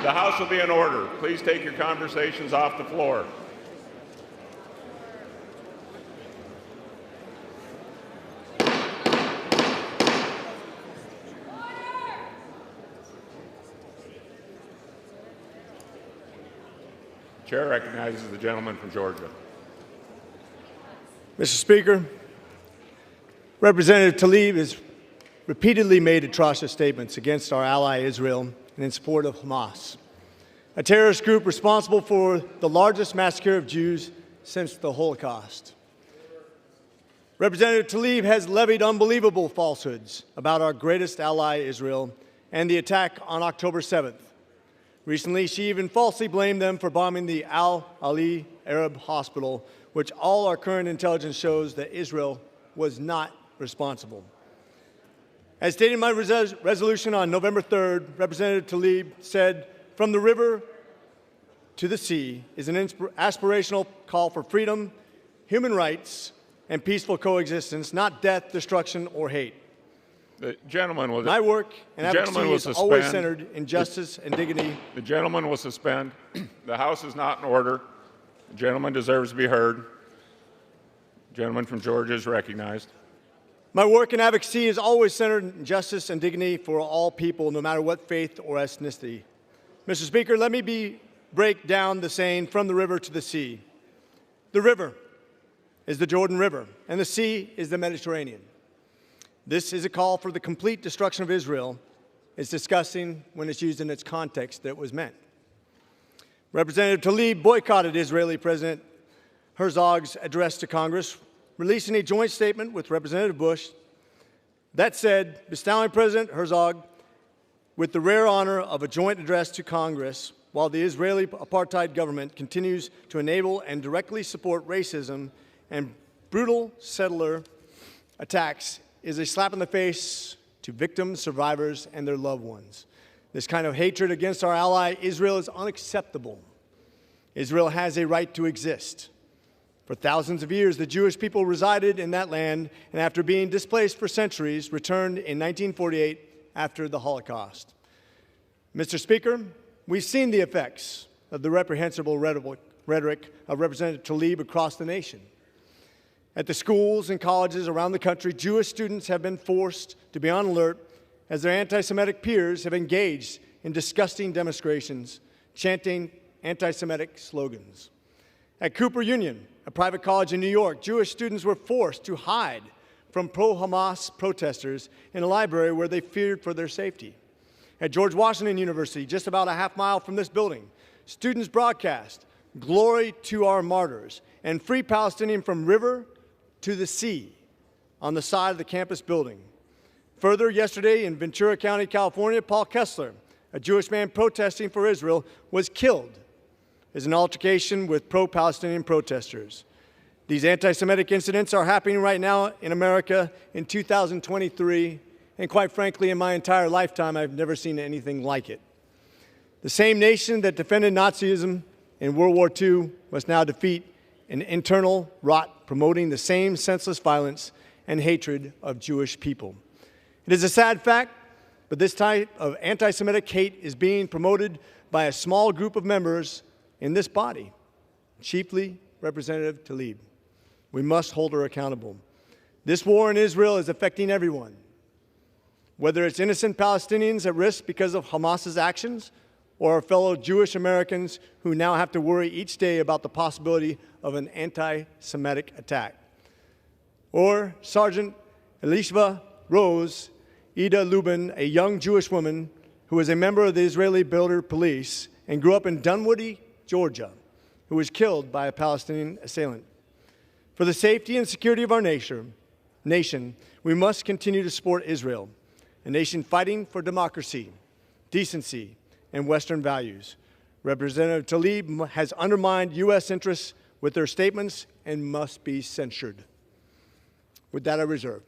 The House will be in order. Please take your conversations off the floor. Chair recognizes the gentleman from Georgia. Mr. Speaker, Representative Tlaib has repeatedly made atrocious statements against our ally Israel and in support of Hamas, a terrorist group responsible for the largest massacre of Jews since the Holocaust. Representative Tlaib has levied unbelievable falsehoods about our greatest ally Israel and the attack on October 7th. Recently, she even falsely blamed them for bombing the Al-Ali Arab Hospital, which all our current intelligence shows that Israel was not responsible. As stated in my resolution on November 3rd, Representative Tlaib said, "From the river to the sea is an aspirational call for freedom, human rights, and peaceful coexistence, not death, destruction, or hate." The gentleman will. My work and advocacy is always centered in justice and dignity. The gentleman will suspend. The House is not in order. The gentleman deserves to be heard. The gentleman from Georgia is recognized. My work and advocacy is always centered in justice and dignity for all people, no matter what faith or ethnicity. Mr. Speaker, let me break down the saying, "From the river to the sea." The river is the Jordan River, and the sea is the Mediterranean. This is a call for the complete destruction of Israel. It's disgusting when it's used in its context that it was meant. Representative Tlaib boycotted Israeli President Herzog's address to Congress, releasing a joint statement with Representative Bush that said, bestowing President Herzog with the rare honor of a joint address to Congress while the Israeli apartheid government continues to enable and directly support racism and brutal settler attacks is a slap in the face to victims, survivors, and their loved ones. This kind of hatred against our ally Israel is unacceptable. Israel has a right to exist. For thousands of years, the Jewish people resided in that land, and after being displaced for centuries, returned in 1948 after the Holocaust. Mr. Speaker, we've seen the effects of the reprehensible rhetoric of Representative Tlaib across the nation. At the schools and colleges around the country, Jewish students have been forced to be on alert as their anti-Semitic peers have engaged in disgusting demonstrations, chanting anti-Semitic slogans. At Cooper Union, a private college in New York, Jewish students were forced to hide from pro-Hamas protesters in a library where they feared for their safety. At George Washington University, just about a half mile from this building, students broadcast "Glory to our martyrs" and "Free Palestinian from river to the sea" on the side of the campus building. Further, yesterday in Ventura County, California, Paul Kessler, a Jewish man protesting for Israel, was killed as an altercation with pro-Palestinian protesters. These anti-Semitic incidents are happening right now in America in 2023, and quite frankly, in my entire lifetime, I've never seen anything like it. The same nation that defended Nazism in World War II must now defeat an internal rot promoting the same senseless violence and hatred of Jewish people. It is a sad fact, but this type of anti-Semitic hate is being promoted by a small group of members in this body, chiefly Representative Tlaib. We must hold her accountable. This war in Israel is affecting everyone, whether it's innocent Palestinians at risk because of Hamas's actions or our fellow Jewish Americans who now have to worry each day about the possibility of an anti-Semitic attack. Or Sergeant Elishva Rose Ida Lubin, a young Jewish woman who was a member of the Israeli Border Police and grew up in Dunwoody, Georgia, who was killed by a Palestinian assailant. For the safety and security of our nation, we must continue to support Israel, a nation fighting for democracy, decency, and Western values. Representative Tlaib has undermined U.S. interests with their statements and must be censured. With that, I reserve.